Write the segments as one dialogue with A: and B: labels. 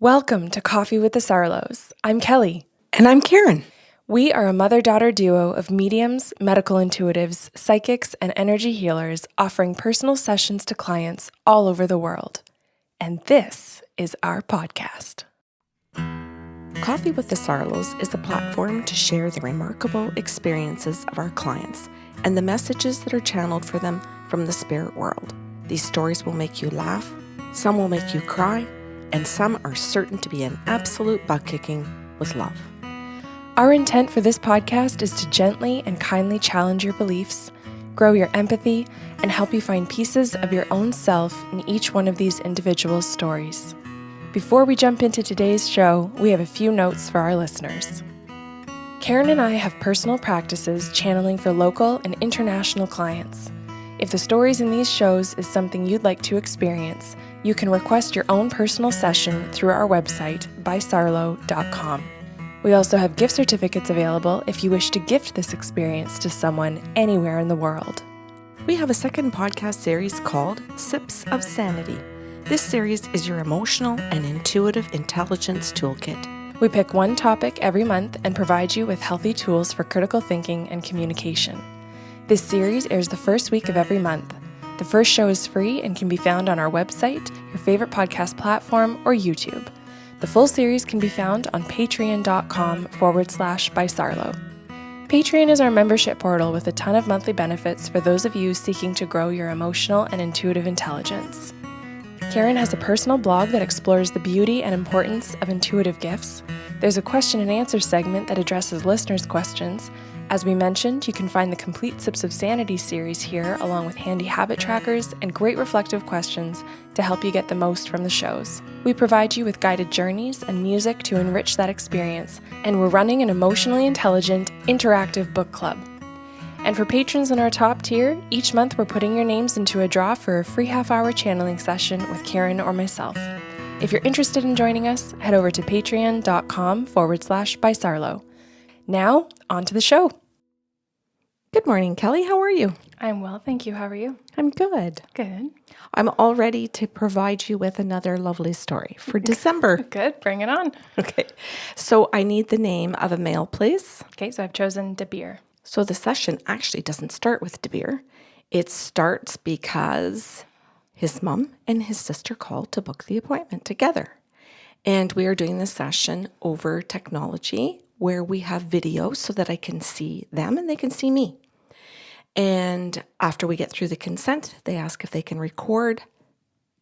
A: Welcome to Coffee with the Sarlos. I'm Kelly.
B: And I'm Karen.
A: We are a mother-daughter duo of mediums, medical intuitives, psychics, and energy healers offering personal sessions to clients all over the world. And this is our podcast.
B: Coffee with the Sarlos is a platform to share the remarkable experiences of our clients and the messages that are channeled for them from the spirit world. These stories will make you laugh, some will make you cry, and some are certain to be an absolute butt-kicking with love.
A: Our intent for this podcast is to gently and kindly challenge your beliefs, grow your empathy, and help you find pieces of your own self in each one of these individual stories. Before we jump into today's show, we have a few notes for our listeners. Karen and I have personal practices channeling for local and international clients. If the stories in these shows is something you'd like to experience, you can request your own personal session through our website, bysarlo.com. We also have gift certificates available if you wish to gift this experience to someone anywhere in the world.
B: We have a second podcast series called Sips of Sanity. This series is your emotional and intuitive intelligence toolkit.
A: We pick one topic every month and provide you with healthy tools for critical thinking and communication. This series airs the first week of every month. The first show is free and can be found on our website, your favorite podcast platform, or YouTube. The full series can be found on patreon.com/bysarlo. Patreon is our membership portal with a ton of monthly benefits for those of you seeking to grow your emotional and intuitive intelligence. Karen has a personal blog that explores the beauty and importance of intuitive gifts. There's a question and answer segment that addresses listeners' questions. As we mentioned, you can find the complete Sips of Sanity series here, along with handy habit trackers and great reflective questions to help you get the most from the shows. We provide you with guided journeys and music to enrich that experience, and we're running an emotionally intelligent, interactive book club. And for patrons in our top tier, each month we're putting your names into a draw for a free half-hour channeling session with Karen or myself. If you're interested in joining us, head over to patreon.com/bysarlo. Now, on to the show.
B: Good morning, Kelly. How are you?
A: I'm well, thank you. How are you?
B: I'm good.
A: Good.
B: I'm all ready to provide you with another lovely story for December.
A: Good. Bring it on.
B: Okay. So I need the name of a male, please.
A: Okay, so I've chosen Dabir.
B: So the session actually doesn't start with Dabir. It starts because his mom and his sister called to book the appointment together. And we are doing the session over technology where we have video so that I can see them and they can see me. And after we get through the consent, they ask if they can record.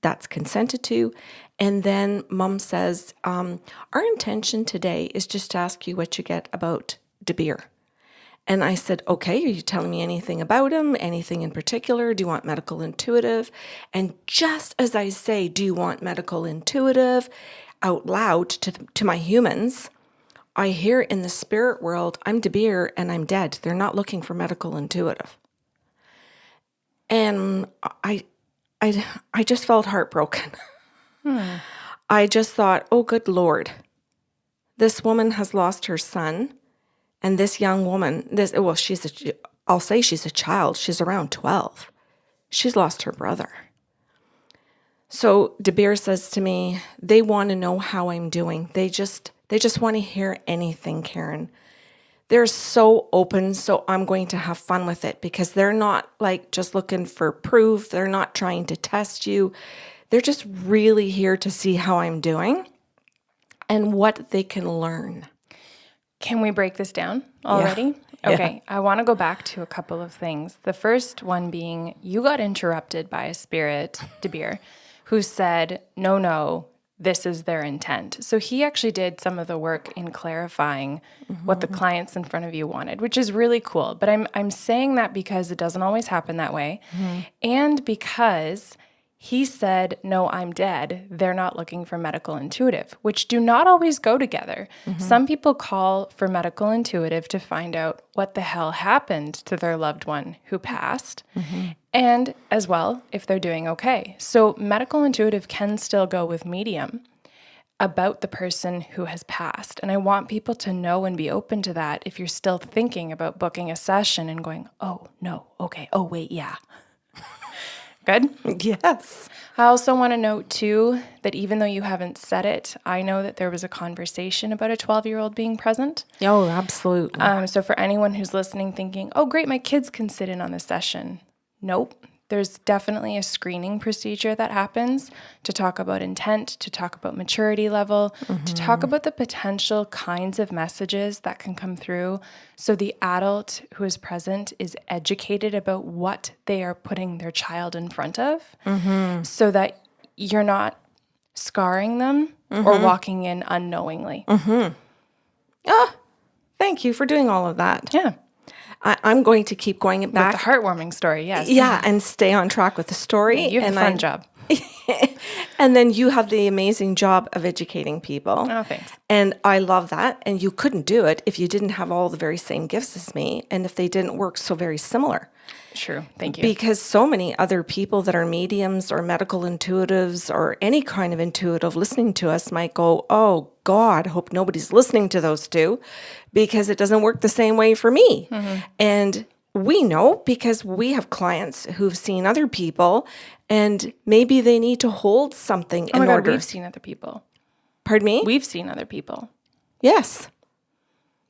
B: That's consented to. And then mom says, our intention today is just to ask you what you get about Dabir. And I said, okay, are you telling me anything about him? Anything in particular? Do you want medical intuitive? And just as I say, do you want medical intuitive out loud to my humans, I hear in the spirit world, I'm Dabir and I'm dead. They're not looking for medical intuitive. And I just felt heartbroken. I just thought, oh, good Lord, this woman has lost her son. And this young woman, I'll say she's a child. She's around 12. She's lost her brother. So Dabir says to me, they want to know how I'm doing. They just want to hear anything, Karen. They're so open, so I'm going to have fun with it because they're not like just looking for proof. They're not trying to test you. They're just really here to see how I'm doing and what they can learn.
A: Can we break this down already?
B: Yeah.
A: Okay,
B: Yeah.
A: I want to go back to a couple of things. The first one being you got interrupted by a spirit, Dabir, who said, no, this is their intent. So he actually did some of the work in clarifying what the clients in front of you wanted, which is really cool. But I'm saying that because it doesn't always happen that way. And because he said, no, I'm dead. They're not looking for medical intuitive, which do not always go together. Some people call for medical intuitive to find out what the hell happened to their loved one who passed, and as well, if they're doing okay. So medical intuitive can still go with medium about the person who has passed. And I want people to know and be open to that if you're still thinking about booking a session and going, oh, no, okay, oh, wait, yeah. Good?
B: Yes.
A: I also want to note, too, that even though you haven't said it, I know that there was a conversation about a 12-year-old being present.
B: Oh, absolutely.
A: So for anyone who's listening thinking, oh, great, my kids can sit in on the session. Nope. There's definitely a screening procedure that happens to talk about intent, to talk about maturity level, to talk about the potential kinds of messages that can come through. So the adult who is present is educated about what they are putting their child in front of so that you're not scarring them or walking in unknowingly.
B: Thank you for doing all of that.
A: Yeah.
B: I'm going to keep going back.
A: With the heartwarming story, yes.
B: Yeah, and stay on track with the story.
A: You have a fun job.
B: And then you have the amazing job of educating people.
A: Oh, thanks.
B: And I love that. And you couldn't do it if you didn't have all the very same gifts as me and if they didn't work so very similar.
A: True. Thank you.
B: Because so many other people that are mediums or medical intuitives or any kind of intuitive listening to us might go, oh, God, hope nobody's listening to those two because it doesn't work the same way for me. And we know because we have clients who've seen other people and maybe they need to hold something
A: Oh
B: in
A: my God,
B: order.
A: we've seen other people.
B: Pardon me?
A: We've seen other people.
B: Yes.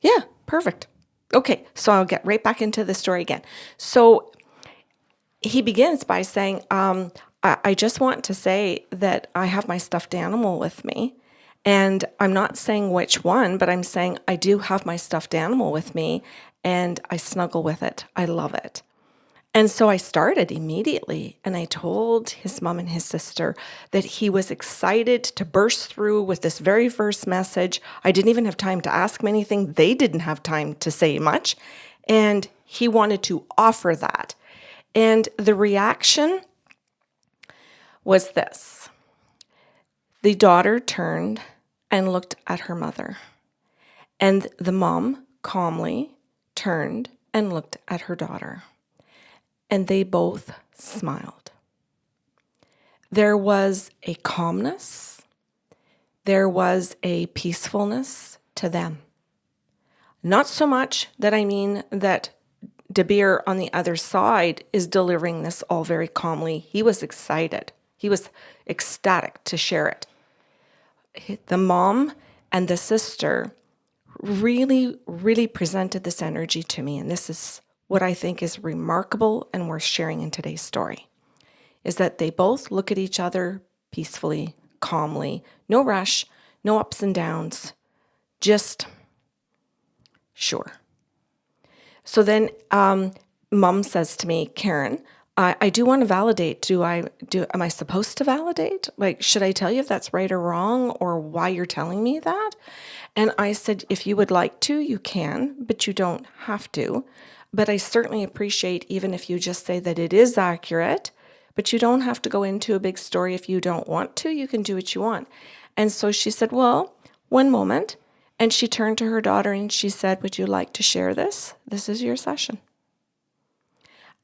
B: Yeah, perfect. Okay, so I'll get right back into the story again. So he begins by saying, I just want to say that I have my stuffed animal with me. And I'm not saying which one, but I'm saying I do have my stuffed animal with me and I snuggle with it. I love it. And so I started immediately and I told his mom and his sister that he was excited to burst through with this very first message. I didn't even have time to ask him anything. They didn't have time to say much. And he wanted to offer that. And the reaction was this. The daughter turned and looked at her mother. And the mom calmly turned and looked at her daughter. And they both smiled. There was a calmness. There was a peacefulness to them. Not so much that I mean that Dabir on the other side is delivering this all very calmly. He was excited. He was ecstatic to share it. The mom and the sister really, really presented this energy to me. And this is what I think is remarkable and worth sharing in today's story, is that they both look at each other peacefully, calmly, no rush, no ups and downs, just sure. So then mom says to me, Karen, I do want to validate. Am I supposed to validate? Like, should I tell you if that's right or wrong or why you're telling me that? And I said, if you would like to, you can, but you don't have to. But I certainly appreciate even if you just say that it is accurate, but you don't have to go into a big story if you don't want to. You can do what you want. And so she said, well, one moment. And she turned to her daughter and she said, would you like to share this? This is your session.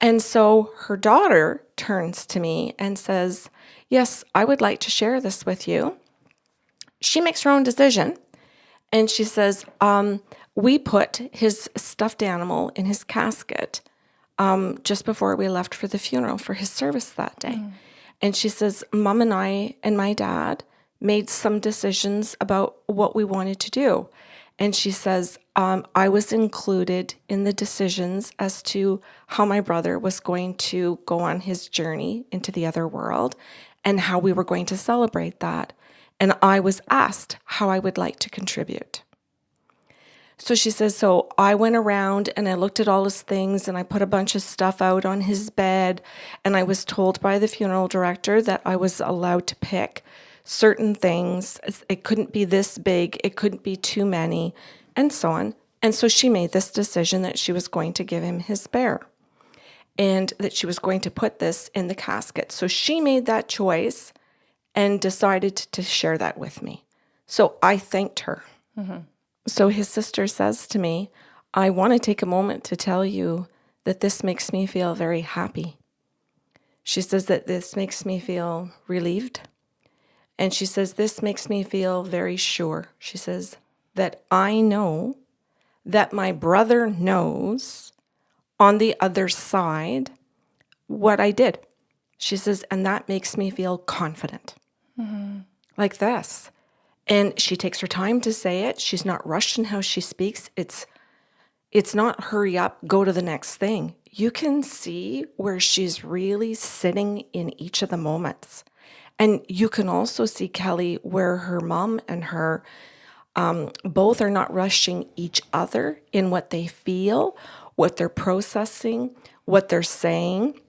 B: And so her daughter turns to me and says, yes, I would like to share this with you. She makes her own decision. And she says, we put his stuffed animal in his casket just before we left for the funeral for his service that day. And she says, Mom and I and my dad made some decisions about what we wanted to do. And she says, I was included in the decisions as to how my brother was going to go on his journey into the other world and how we were going to celebrate that. And I was asked how I would like to contribute. So she says, so I went around and I looked at all his things and I put a bunch of stuff out on his bed. And I was told by the funeral director that I was allowed to pick certain things. It couldn't be this big. It couldn't be too many, and so on. And so she made this decision that she was going to give him his bear and that she was going to put this in the casket. So she made that choice and decided to share that with me. So I thanked her. So his sister says to me, I want to take a moment to tell you that this makes me feel very happy. She says that this makes me feel relieved. And she says, this makes me feel very sure. She says that I know that my brother knows on the other side what I did. She says, and that makes me feel confident. Like this. And she takes her time to say it. She's not rushed in how she speaks. It's not hurry up, go to the next thing. You can see where she's really sitting in each of the moments. And you can also see, Kelly, where her mom and her both are not rushing each other in what they feel, what they're processing, what they're saying.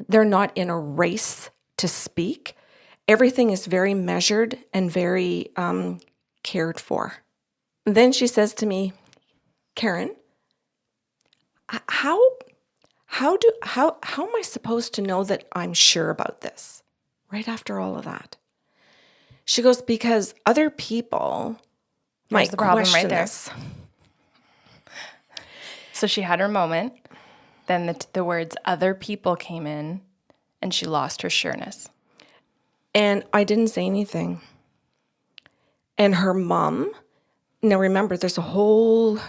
B: They're not in a race to speak. Everything is very measured and very cared for. Then she says to me, Karen, how am I supposed to know that I'm sure about this? Right after all of that. She goes, because other people might
A: the problem right
B: question
A: there.
B: this.
A: So she had her moment. Then the words other people came in and she lost her sureness.
B: And I didn't say anything. And her mom, now remember, there's a whole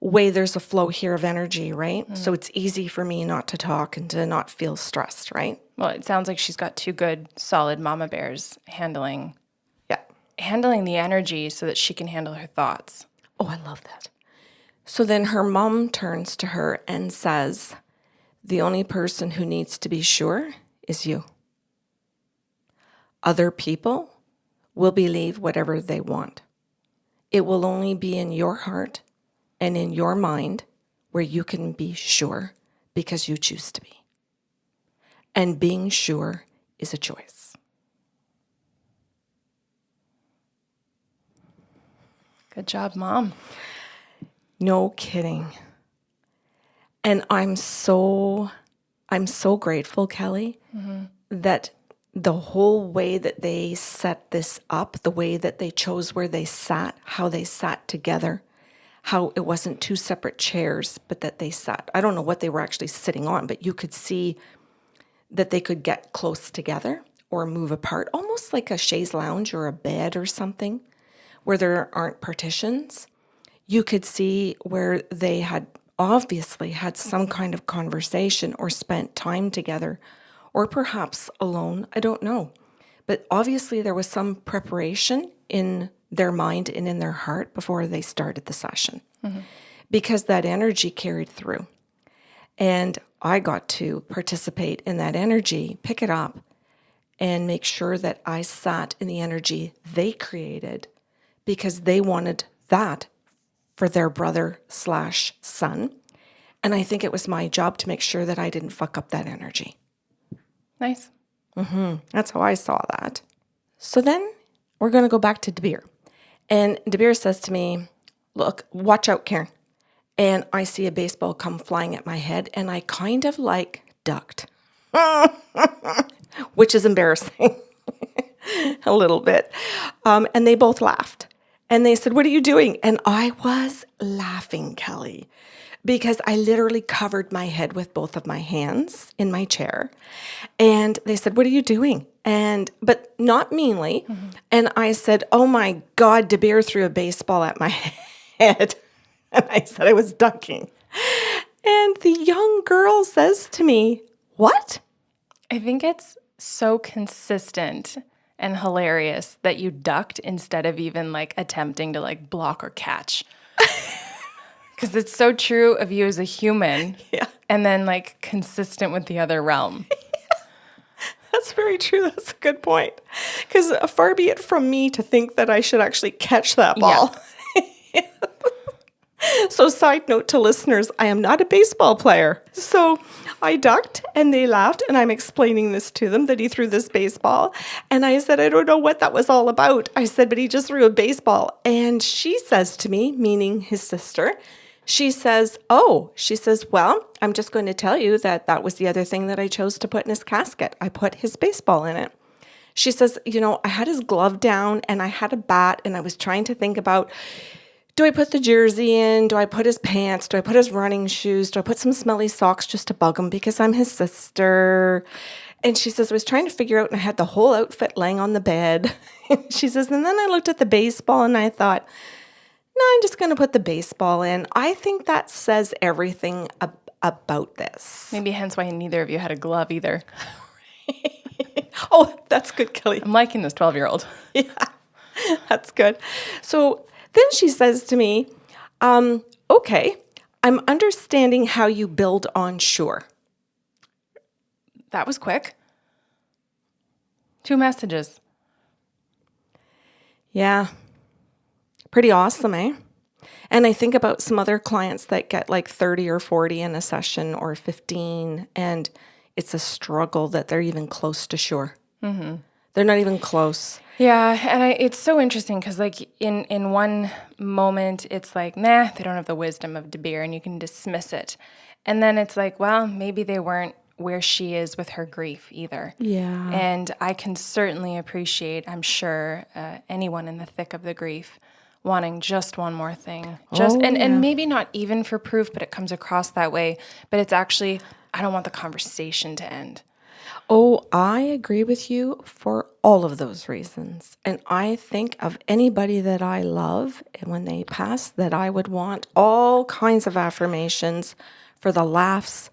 B: way, there's a flow here of energy, right? So it's easy for me not to talk and to not feel stressed, right?
A: Well, it sounds like she's got two good, solid mama bears handling
B: Yeah.
A: the energy so that she can handle her thoughts.
B: Oh, I love that. So then her mom turns to her and says, the only person who needs to be sure is you. Other people will believe whatever they want. It will only be in your heart and in your mind where you can be sure because you choose to be. And being sure is a choice.
A: Good job, Mom.
B: No kidding. And I'm so grateful, Kelly, that the whole way that they set this up, the way that they chose where they sat, how they sat together, how it wasn't two separate chairs, but that they sat. I don't know what they were actually sitting on, but you could see that they could get close together or move apart, almost like a chaise lounge or a bed or something where there aren't partitions. You could see where they had obviously had some kind of conversation or spent time together, or perhaps alone, I don't know. But obviously there was some preparation in their mind and in their heart before they started the session, because that energy carried through. And I got to participate in that energy, pick it up, and make sure that I sat in the energy they created because they wanted that for their brother/son. And I think it was my job to make sure that I didn't fuck up that energy.
A: Nice.
B: That's how I saw that. So then we're going to go back to Dabir. And Dabir says to me, look, watch out, Karen. And I see a baseball come flying at my head, and I kind of like ducked, which is embarrassing a little bit. And they both laughed. And they said, what are you doing? And I was laughing, Kelly, because I literally covered my head with both of my hands in my chair. And they said, what are you doing? But not meanly. And I said, oh my God, Dabir threw a baseball at my head. And I said I was ducking. And the young girl says to me, what?
A: I think it's so consistent and hilarious that you ducked instead of even like attempting to like block or catch. Because it's so true of you as a human.
B: Yeah.
A: And then like consistent with the other realm.
B: That's very true. That's a good point. Because far be it from me to think that I should actually catch that ball. Yeah. So side note to listeners, I am not a baseball player. So I ducked and they laughed, and I'm explaining this to them that he threw this baseball. And I said, I don't know what that was all about. I said, but he just threw a baseball. And she says to me, meaning his sister, she says, well, I'm just going to tell you that was the other thing that I chose to put in his casket. I put his baseball in it. She says, I had his glove down and I had a bat, and I was trying to think about, do I put the jersey in? Do I put his pants? Do I put his running shoes? Do I put some smelly socks just to bug him because I'm his sister? And she says, I was trying to figure out, and I had the whole outfit laying on the bed. She says, and then I looked at the baseball and I thought, no, I'm just going to put the baseball in. I think that says everything about this.
A: Maybe hence why neither of you had a glove either.
B: Oh, that's good, Kelly.
A: I'm liking this 12-year-old.
B: Yeah, that's good. So then she says to me, okay, I'm understanding how you build on shore.
A: That was quick. 2 messages.
B: Yeah, pretty awesome, eh? And I think about some other clients that get like 30 or 40 in a session or 15, and it's a struggle that they're even close to shore. Mm-hmm. They're not even close.
A: Yeah, and it's so interesting because, like, in one moment, it's like, nah, they don't have the wisdom of Dabir, and you can dismiss it. And then it's like, well, maybe they weren't where she is with her grief either.
B: Yeah.
A: And I can certainly appreciate, I'm sure, anyone in the thick of the grief wanting just one more thing. And maybe not even for proof, but it comes across that way. But it's actually, I don't want the conversation to end.
B: Oh, I agree with you for all of those reasons. And I think of anybody that I love, and when they pass, that I would want all kinds of affirmations for the laughs,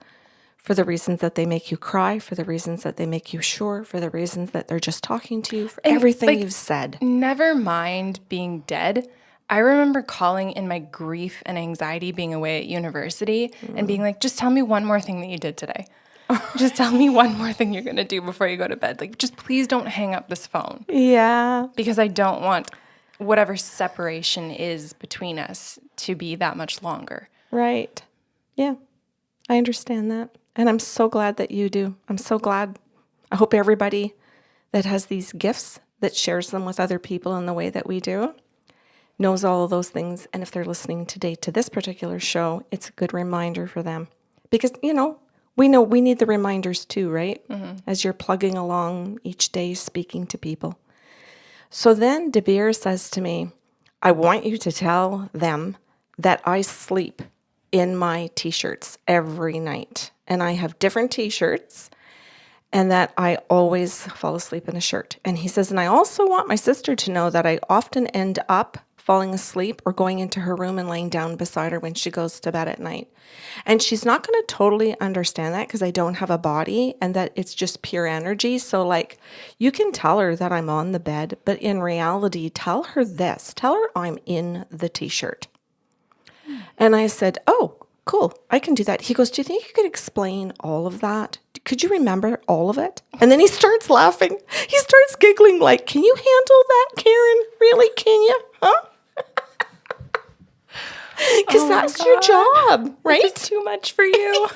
B: for the reasons that they make you cry, for the reasons that they make you sure, for the reasons that they're just talking to you, for everything you've said.
A: Never mind being dead. I remember calling in my grief and anxiety being away at university and being like, just tell me one more thing that you did today. Just tell me one more thing you're going to do before you go to bed. Like, just please don't hang up this phone.
B: Yeah.
A: Because I don't want whatever separation is between us to be that much longer.
B: Right. Yeah. I understand that. And I'm so glad that you do. I'm so glad. I hope everybody that has these gifts, that shares them with other people in the way that we do, knows all of those things. And if they're listening today to this particular show, it's a good reminder for them. Because, we know we need the reminders too, right? Mm-hmm. As you're plugging along each day, speaking to people. So then Dabir says to me, I want you to tell them that I sleep in my t-shirts every night. And I have different t-shirts, and that I always fall asleep in a shirt. And he says, and I also want my sister to know that I often end up falling asleep or going into her room and laying down beside her when she goes to bed at night. And she's not going to totally understand that because I don't have a body and that it's just pure energy. So like, you can tell her that I'm on the bed, but in reality, tell her this. Tell her I'm in the t-shirt. And I said, oh, cool, I can do that. He goes, do you think you could explain all of that? Could you remember all of it? And then he starts laughing. He starts giggling like, can you handle that, Karen? Really, can you? Huh? Because that's your job, right?
A: This is too much for you.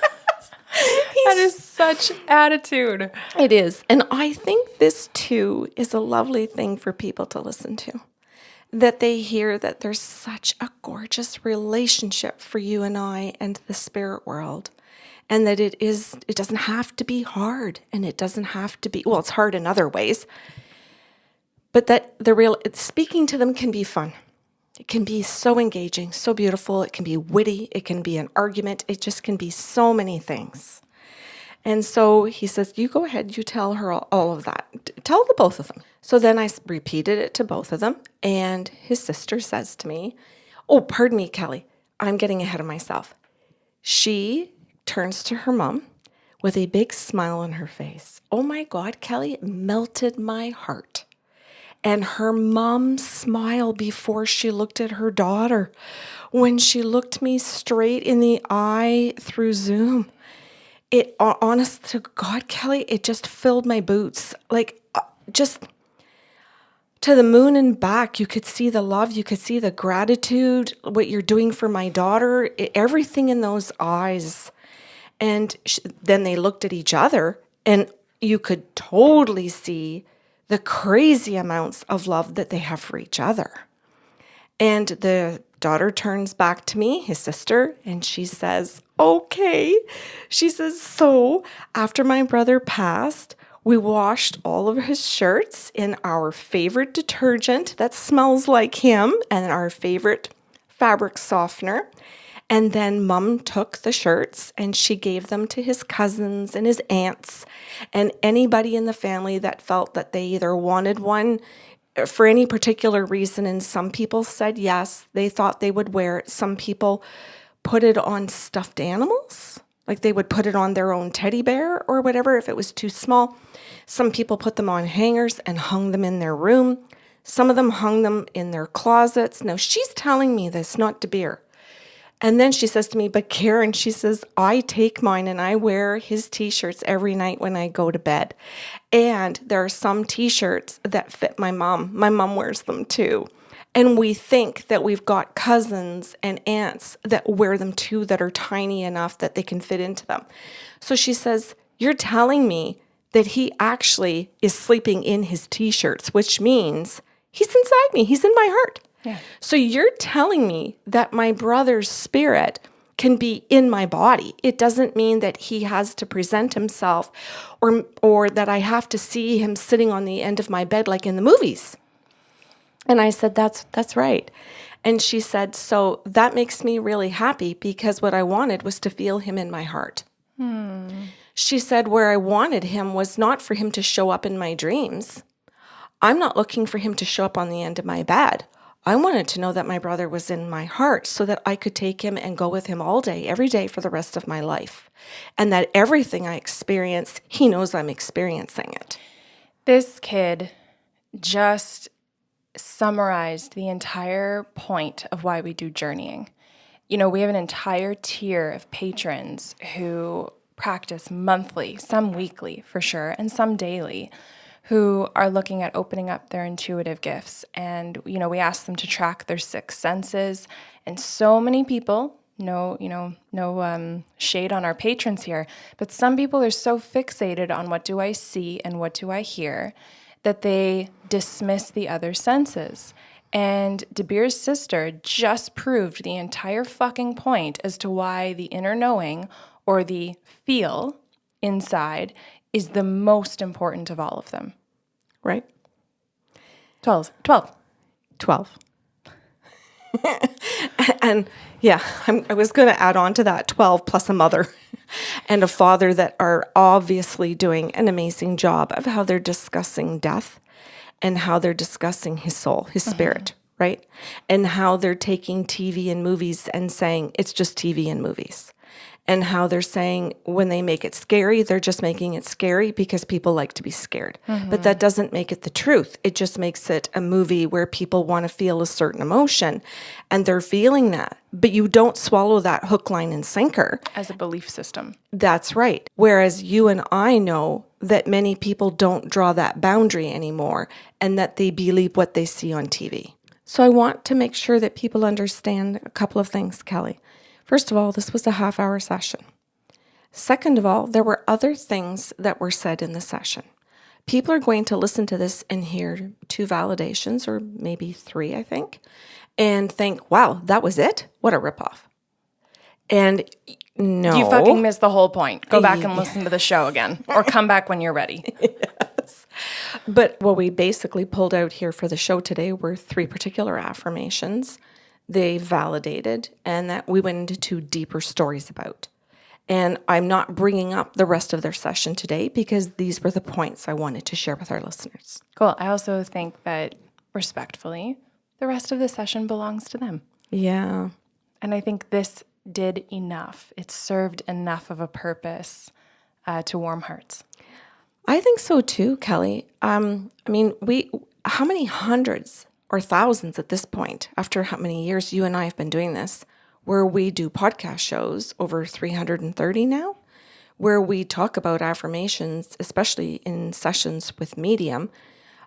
A: That is such attitude.
B: It is. And I think this, too, is a lovely thing for people to listen to. That they hear that there's such a gorgeous relationship for you and I and the spirit world. And that it doesn't have to be hard. And it doesn't have to be, well, it's hard in other ways. But that speaking to them can be fun. It can be so engaging, so beautiful. It can be witty. It can be an argument. It just can be so many things. And so he says, you go ahead, you tell her all of that. Tell the both of them. So then I repeated it to both of them. And his sister says to me, oh, pardon me, Kelly, I'm getting ahead of myself. She turns to her mom with a big smile on her face. Oh my God, Kelly, it melted my heart. And her mom's smile before she looked at her daughter, when she looked me straight in the eye through Zoom, it, honest to God, Kelly, it just filled my boots. Like, just to the moon and back. You could see the love, you could see the gratitude, what you're doing for my daughter, everything in those eyes. And then they looked at each other, and you could totally see the crazy amounts of love that they have for each other. And the daughter turns back to me, his sister, and she says, okay. She says, so after my brother passed, we washed all of his shirts in our favorite detergent that smells like him and our favorite fabric softener. And then Mom took the shirts and she gave them to his cousins and his aunts and anybody in the family that felt that they either wanted one for any particular reason. And some people said yes, they thought they would wear it. Some people put it on stuffed animals. Like they would put it on their own teddy bear or whatever if it was too small. Some people put them on hangers and hung them in their room. Some of them hung them in their closets. Now, she's telling me this, not Dabir. And then she says to me, but Karen, she says, I take mine and I wear his t-shirts every night when I go to bed. And there are some t-shirts that fit my mom. My mom wears them too. And we think that we've got cousins and aunts that wear them too, that are tiny enough that they can fit into them. So she says, you're telling me that he actually is sleeping in his t-shirts, which means he's inside me. He's in my heart.
A: Yeah.
B: So you're telling me that my brother's spirit can be in my body. It doesn't mean that he has to present himself or that I have to see him sitting on the end of my bed like in the movies. And I said, that's right. And she said, so that makes me really happy because what I wanted was to feel him in my heart. She said, where I wanted him was not for him to show up in my dreams. I'm not looking for him to show up on the end of my bed. I wanted to know that my brother was in my heart so that I could take him and go with him all day, every day for the rest of my life. And that everything I experience, he knows I'm experiencing it.
A: This kid just summarized the entire point of why we do journeying. You know, we have an entire tier of patrons who practice monthly, some weekly for sure, and some daily, who are looking at opening up their intuitive gifts. And, you know, we ask them to track their 6 senses. And so many people, no shade on our patrons here, but some people are so fixated on what do I see and what do I hear that they dismiss the other senses. And Dabir's sister just proved the entire fucking point as to why the inner knowing or the feel inside is the most important of all of them.
B: Right?
A: 12.
B: And yeah, I was going to add on to that 12 plus a mother and a father that are obviously doing an amazing job of how they're discussing death and how they're discussing his soul, his spirit, right? And how they're taking TV and movies and saying it's just TV and movies. And how they're saying when they make it scary, they're just making it scary because people like to be scared. But that doesn't make it the truth. It just makes it a movie where people want to feel a certain emotion and they're feeling that. But you don't swallow that hook, line, and sinker.
A: As a belief system.
B: That's right. Whereas you and I know that many people don't draw that boundary anymore and that they believe what they see on TV. So I want to make sure that people understand a couple of things, Kelly. First of all, this was a half-hour session. Second of all, there were other things that were said in the session. People are going to listen to this and hear 2 validations, or maybe 3, I think, and think, wow, that was it? What a ripoff. And no.
A: You fucking missed the whole point. Go back and listen to the show again, or come back when you're ready.
B: Yes. But what we basically pulled out here for the show today were 3 particular affirmations they validated and that we went into deeper stories about. And I'm not bringing up the rest of their session today because these were the points I wanted to share with our listeners.
A: Cool. I also think that, respectfully, the rest of the session belongs to them.
B: Yeah.
A: And I think this did enough. It served enough of a purpose to warm hearts.
B: I think so too, Kelly. I mean, how many hundreds or thousands at this point, after how many years you and I have been doing this, where we do podcast shows, over 330 now, where we talk about affirmations, especially in sessions with Medium,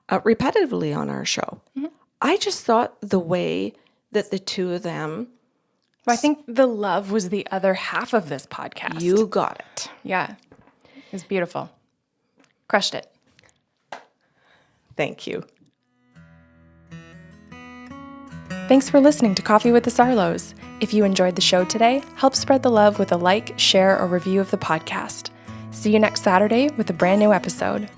B: repetitively on our show. Mm-hmm. I just thought the way that the 2 of them...
A: Well, I think the love was the other half of this podcast.
B: You got it.
A: Yeah. It was beautiful. Crushed it.
B: Thank you.
A: Thanks for listening to Coffee with the Sarlos. If you enjoyed the show today, help spread the love with a like, share, or review of the podcast. See you next Saturday with a brand new episode.